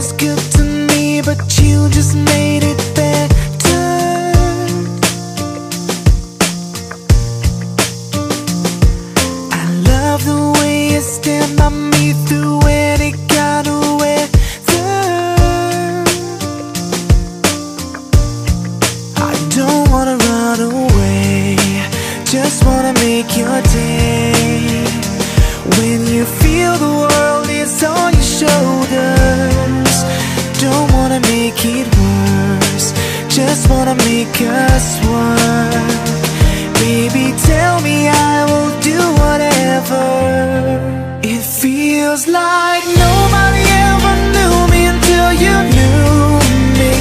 was good to me, but you just made it better. I love the way you stand by me through any kind of weather. I don't wanna run away, just wanna make your day. When you feel the world is on your shoulders, don't wanna make it worse, just wanna make us work. Baby, tell me, I will do whatever. It feels like nobody ever knew me until you knew me.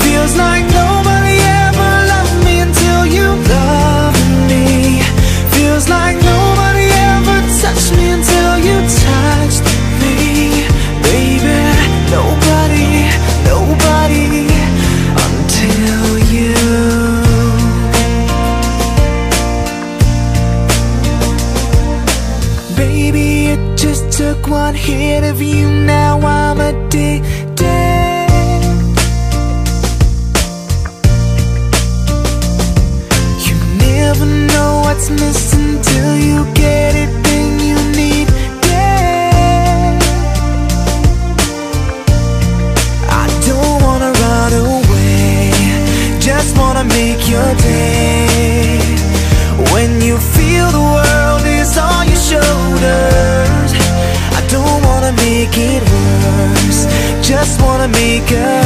Feels like nobody ever loved me until you loved me. Feels like nobody ever touched me until you touched me. Baby, nobody, nobody until you. Baby, it just took one hit of you, now I'm addicted. You never know what's missing till you get it, then you need it. I don't wanna run away, just wanna make your day. When you feel the world is on your shoulders, I don't wanna make it worse, just wanna make us